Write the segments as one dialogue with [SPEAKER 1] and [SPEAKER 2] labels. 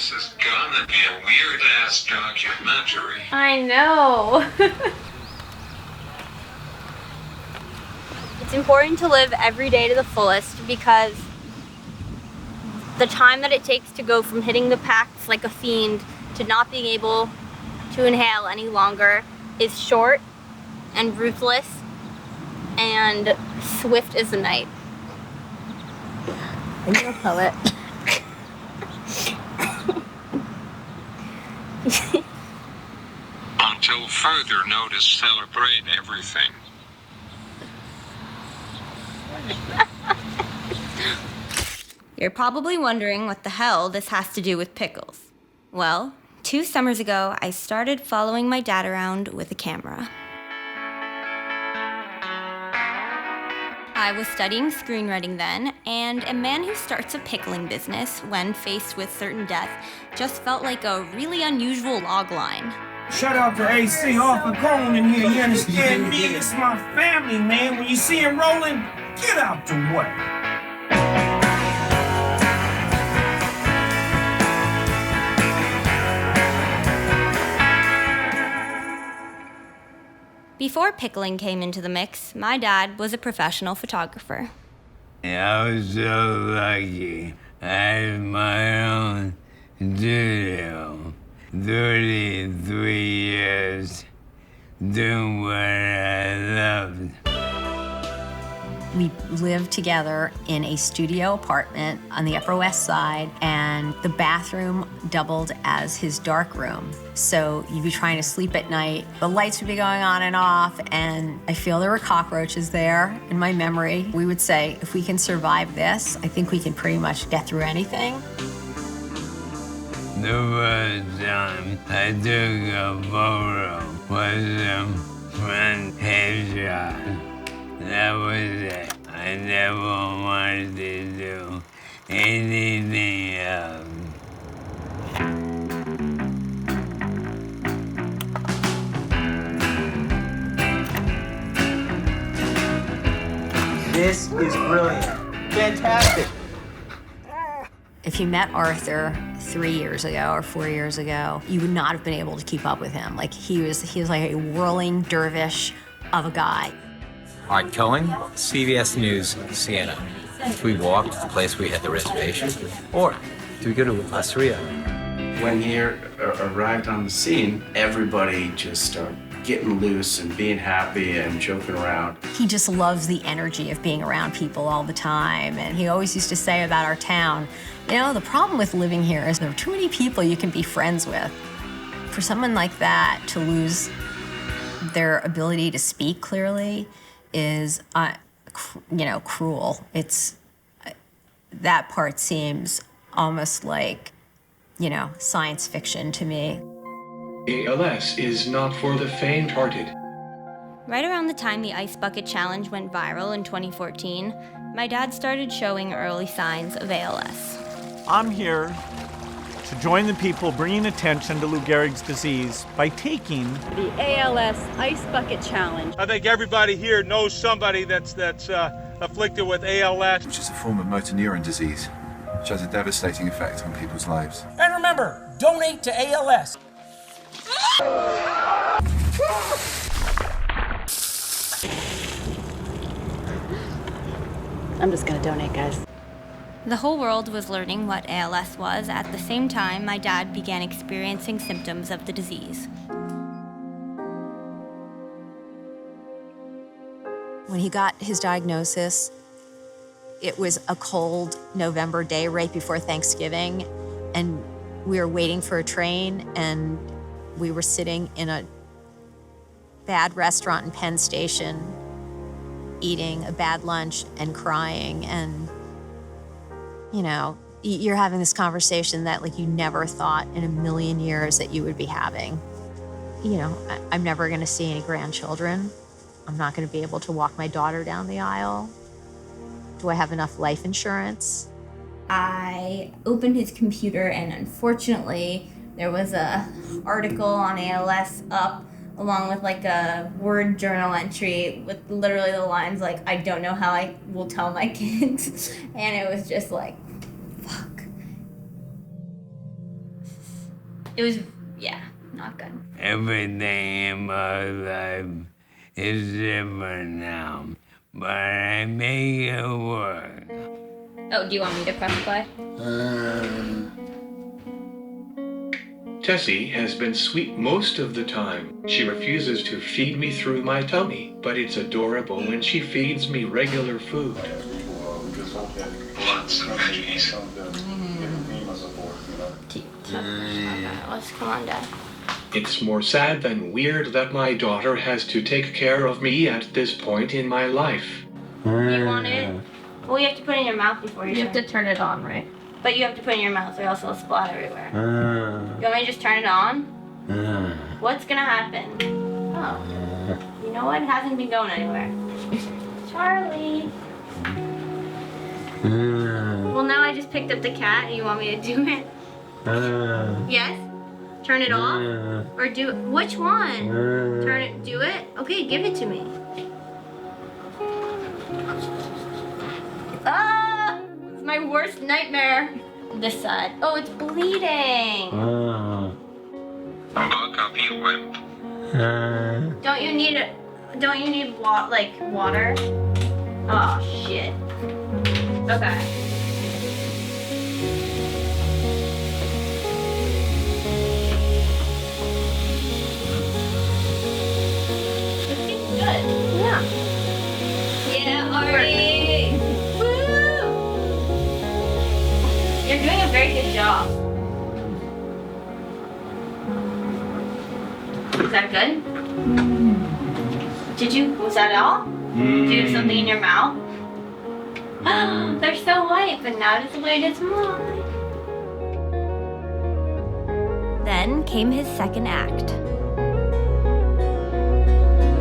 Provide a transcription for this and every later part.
[SPEAKER 1] This is gonna be a weird-ass documentary.
[SPEAKER 2] I know. It's important to live every day to the fullest because the time that it takes to go from hitting the packs like a fiend to not being able to inhale any longer is short and ruthless and swift as the night. And you're a poet.
[SPEAKER 1] Until further notice, celebrate everything.
[SPEAKER 2] You're probably wondering what the hell this has to do with pickles. Well, 2 summers ago, I started following my dad around with a camera. I was studying screenwriting then, and a man who starts a pickling business when faced with certain death just felt like a really unusual logline.
[SPEAKER 3] Shout out to AC Arthur Cone in here, you understand me? It's my family, man. When you see him rolling, get out the way.
[SPEAKER 2] Before pickling came into the mix, my dad was a professional photographer.
[SPEAKER 4] I was so lucky. I had my own studio. 33 years doing what I loved.
[SPEAKER 5] We lived together in a studio apartment on the Upper West Side, and the bathroom doubled as his dark room. So you'd be trying to sleep at night, the lights would be going on and off, and I feel there were cockroaches there in my memory. We would say, if we can survive this, I think we can pretty much get through anything.
[SPEAKER 4] The first time I took a photo was a front headshot. That was it. I never wanted to do anything else.
[SPEAKER 6] This is brilliant. Fantastic.
[SPEAKER 5] If you met Arthur 3 years ago or 4 years ago, you would not have been able to keep up with him. Like he was like a whirling dervish of a guy.
[SPEAKER 7] All right, Cohen, CBS News, Siena. Do we walk to the place where we had the reservation, or do we go to Osteria?
[SPEAKER 8] When he arrived on the scene, everybody just started getting loose and being happy and joking around.
[SPEAKER 5] He just loves the energy of being around people all the time. And he always used to say about our town, you know, the problem with living here is there are too many people you can be friends with. For someone like that to lose their ability to speak clearly is, cruel. That part seems almost like, science fiction to me.
[SPEAKER 9] ALS is not for the faint-hearted.
[SPEAKER 2] Right around the time the Ice Bucket Challenge went viral in 2014, my dad started showing early signs of ALS.
[SPEAKER 10] I'm here to join the people bringing attention to Lou Gehrig's disease by taking
[SPEAKER 11] the ALS Ice Bucket Challenge.
[SPEAKER 12] I think everybody here knows somebody that's afflicted with ALS.
[SPEAKER 13] Which is a form of motor neuron disease, which has a devastating effect on people's lives.
[SPEAKER 3] And remember, donate to ALS.
[SPEAKER 11] I'm just gonna donate, guys.
[SPEAKER 2] The whole world was learning what ALS was at the same time my dad began experiencing symptoms of the disease.
[SPEAKER 5] When he got his diagnosis, it was a cold November day right before Thanksgiving, and we were waiting for a train, and we were sitting in a bad restaurant in Penn Station, eating a bad lunch and crying, and you're having this conversation that like you never thought in a million years that you would be having. I'm never gonna see any grandchildren. I'm not gonna be able to walk my daughter down the aisle. Do I have enough life insurance?
[SPEAKER 2] I opened his computer and unfortunately there was a article on ALS up along with like a Word journal entry with literally the lines like, I don't know how I will tell my kids. And it was just like, fuck. It was, yeah, not good.
[SPEAKER 4] Everything in my life is different now, but I make it work.
[SPEAKER 2] Oh, do you want me to press play?
[SPEAKER 9] Tessie has been sweet most of the time. She refuses to feed me through my tummy, but it's adorable when she feeds me regular food.
[SPEAKER 1] Lots of veggies.
[SPEAKER 2] Okay, let's come on, Dad.
[SPEAKER 9] It's more sad than weird that my daughter has to take care of me at this point in my life.
[SPEAKER 2] You want it? Well, you have to put it in your mouth before
[SPEAKER 11] You have to turn it on, right?
[SPEAKER 2] But you have to put it in your mouth or else it'll splat everywhere. You want me to just turn it on? What's gonna happen? Oh. You know what? It hasn't been going anywhere. Charlie. Well, now I just picked up the cat and you want me to do it? Yes? Turn it off? Or do it? Which one? Turn it, do it? Okay, give it to me. Ah! It's my worst nightmare. This side. Oh, it's bleeding.
[SPEAKER 1] Buck up, you wimp.
[SPEAKER 2] Don't you need water? Oh, shit. Okay. Good. Yeah. Yeah, Artie. Woo! You're doing a very good job. Is that good? Was that all? Did you have something in your mouth? They're so white, but not as white as mine. Then came his second act.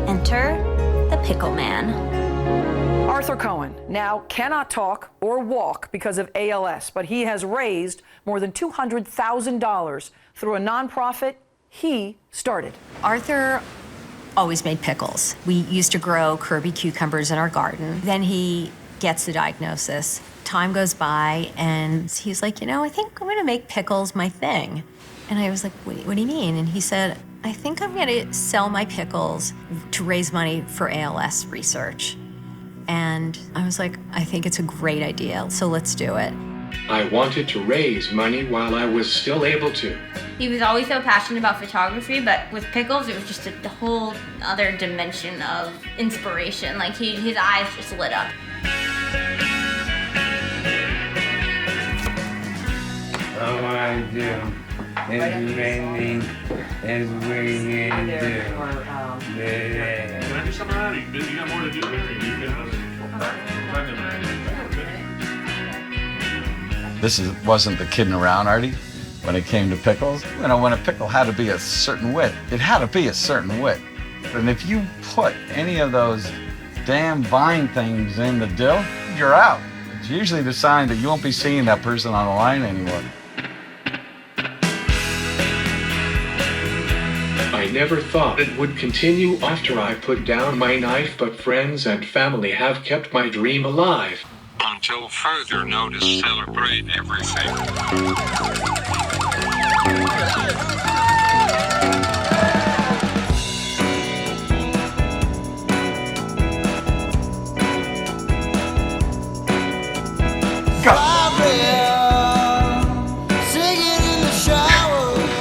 [SPEAKER 2] Enter the Pickle Man.
[SPEAKER 14] Arthur Cohen now cannot talk or walk because of ALS, but he has raised more than $200,000 through a nonprofit he started.
[SPEAKER 5] Arthur always made pickles. We used to grow Kirby cucumbers in our garden. Then he gets the diagnosis. Time goes by, and he's like, I think I'm gonna make pickles my thing. And I was like, what do you mean? And he said, I think I'm gonna sell my pickles to raise money for ALS research. And I was like, I think it's a great idea, so let's do it.
[SPEAKER 9] I wanted to raise money while I was still able to.
[SPEAKER 2] He was always so passionate about photography, but with pickles, it was just a whole other dimension of inspiration. Like his eyes just lit up.
[SPEAKER 4] All I do is raining, is raining
[SPEAKER 12] Can I do something around? You got more to do there?
[SPEAKER 15] This wasn't the kidding around, Artie, when it came to pickles. When a pickle had to be a certain width, it had to be a certain width. And if you put any of those damn vine things in the dill, you're out. It's usually the sign that you won't be seeing that person on the line anymore.
[SPEAKER 9] I never thought it would continue after I put down my knife, but friends and family have kept my dream alive.
[SPEAKER 1] Until further notice, celebrate everything.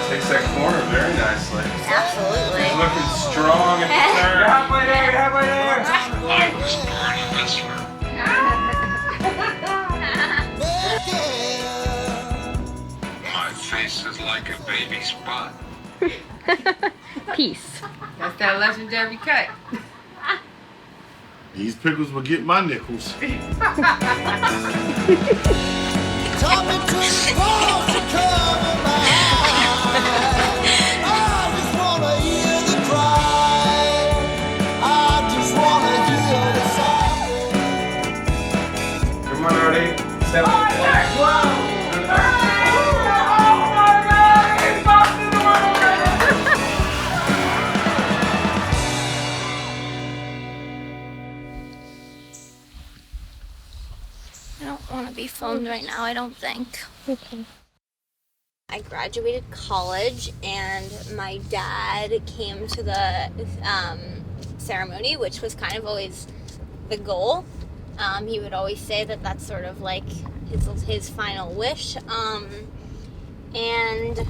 [SPEAKER 8] Takes that corner very nicely.
[SPEAKER 2] Absolutely.
[SPEAKER 8] Looking strong and determined. You're halfway there, you're halfway there.
[SPEAKER 1] I was born a wrestler. My face is like a baby spot.
[SPEAKER 11] Peace.
[SPEAKER 16] That's that legendary cut.
[SPEAKER 17] These pickles will get my nickels.
[SPEAKER 8] Come on, Artie.
[SPEAKER 2] I don't want to be filmed right now, I don't think. I graduated college and my dad came to the ceremony, which was kind of always the goal. He would always say that that's sort of like his final wish. And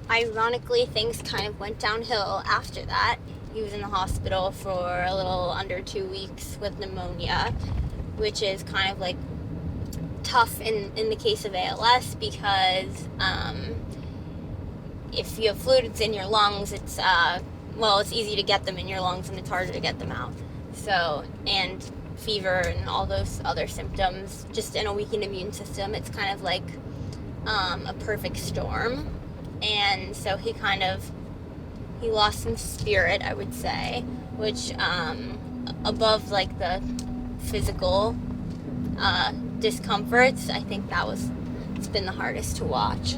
[SPEAKER 2] ironically, things kind of went downhill after that. He was in the hospital for a little under 2 weeks with pneumonia, which is kind of like tough in the case of ALS because if you have fluids in your lungs, it's easy to get them in your lungs and it's harder to get them out. So, and fever and all those other symptoms, just in a weakened immune system, it's kind of like a perfect storm. And so he lost some spirit, I would say, which above like the physical discomforts, I think it's been the hardest to watch.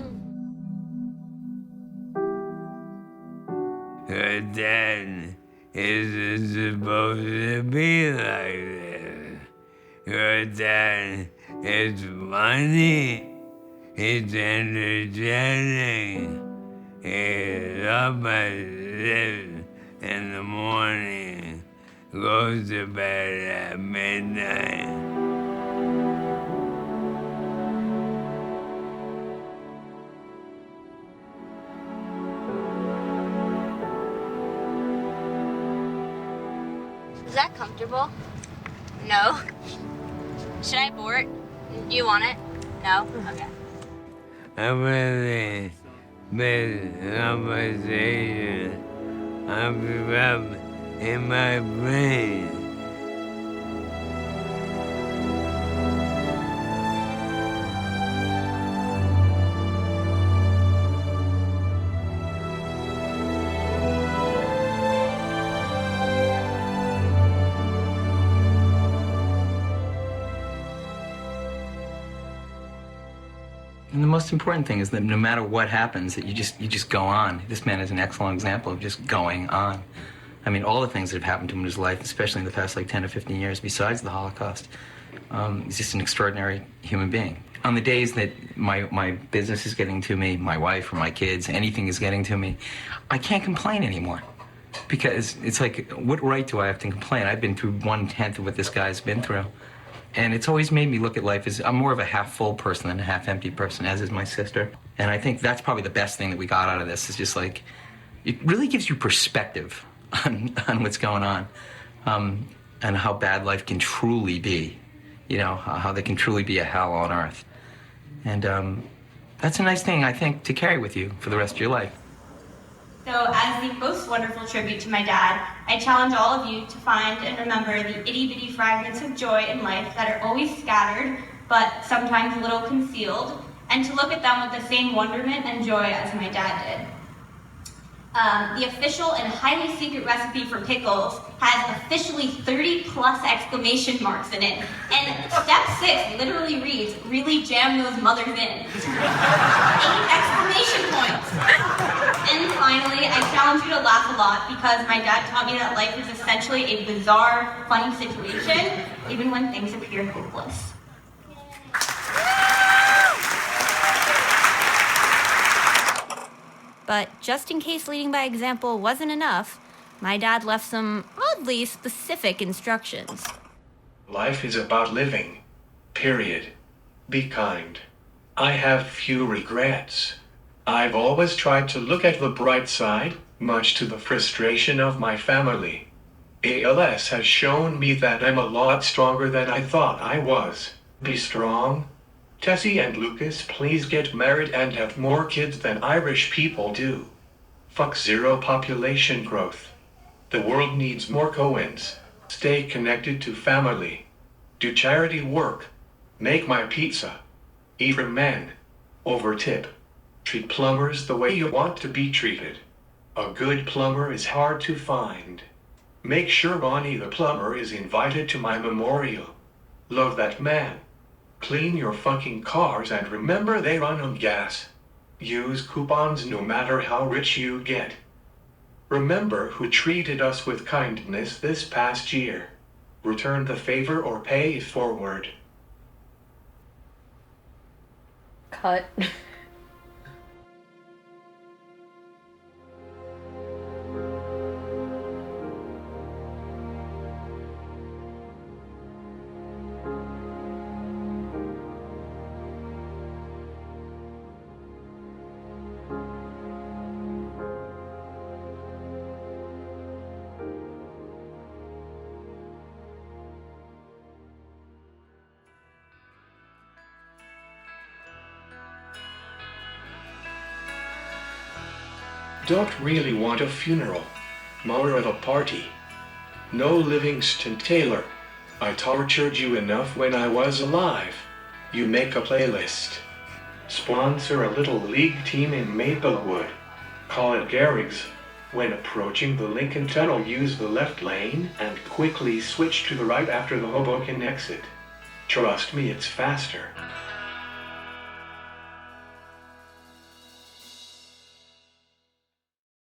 [SPEAKER 4] Her dad isn't supposed to be like this. Her dad is funny, he's energetic, he's up at 6 in the morning, goes to bed at midnight.
[SPEAKER 2] Is that comfortable? No. Should I abort? Do you want it? No? Okay.
[SPEAKER 4] I really big conversation I've up in my brain.
[SPEAKER 7] And the most important thing is that no matter what happens, that you just go on. This man is an excellent example of just going on. I mean, all the things that have happened to him in his life, especially in the past like 10 or 15 years, besides the Holocaust, he's just an extraordinary human being. On the days that my business is getting to me, my wife or my kids, anything is getting to me, I can't complain anymore. Because it's like, what right do I have to complain? I've been through 1/10 of what this guy's been through. And it's always made me look at life as, I'm more of a half-full person than a half-empty person, as is my sister. And I think that's probably the best thing that we got out of this, is just like, it really gives you perspective on what's going on, and how bad life can truly be, you know, how there can truly be a hell on earth. And that's a nice thing, I think, to carry with you for the rest of your life.
[SPEAKER 2] So as the most wonderful tribute to my dad, I challenge all of you to find and remember the itty-bitty fragments of joy in life that are always scattered, but sometimes a little concealed, and to look at them with the same wonderment and joy as my dad did. The official and highly secret recipe for pickles has officially 30+ exclamation marks in it. And step 6 literally reads, really jam those mothers in. 8 exclamation points. And finally, I challenge you to laugh a lot because my dad taught me that life is essentially a bizarre, funny situation, even when things appear hopeless. But just in case leading by example wasn't enough, my dad left some oddly specific instructions.
[SPEAKER 9] Life is about living. Period. Be kind. I have few regrets. I've always tried to look at the bright side, much to the frustration of my family. ALS has shown me that I'm a lot stronger than I thought I was. Be strong. Tessie and Lucas, please get married and have more kids than Irish people do. Fuck zero population growth. The world needs more Coens. Stay connected to family. Do charity work. Make my pizza. Eat for men. Overtip. Treat plumbers the way you want to be treated. A good plumber is hard to find. Make sure Ronnie the plumber is invited to my memorial. Love that man. Clean your fucking cars and remember they run on gas. Use coupons no matter how rich you get. Remember who treated us with kindness this past year. Return the favor or pay it forward.
[SPEAKER 11] Cut.
[SPEAKER 9] Don't really want a funeral, more of a party. No Livingston Taylor. I tortured you enough when I was alive. You make a playlist. Sponsor a little league team in Maplewood. Call it Garrig's. When approaching the Lincoln Tunnel, use the left lane and quickly switch to the right after the Hoboken exit. Trust me, it's faster.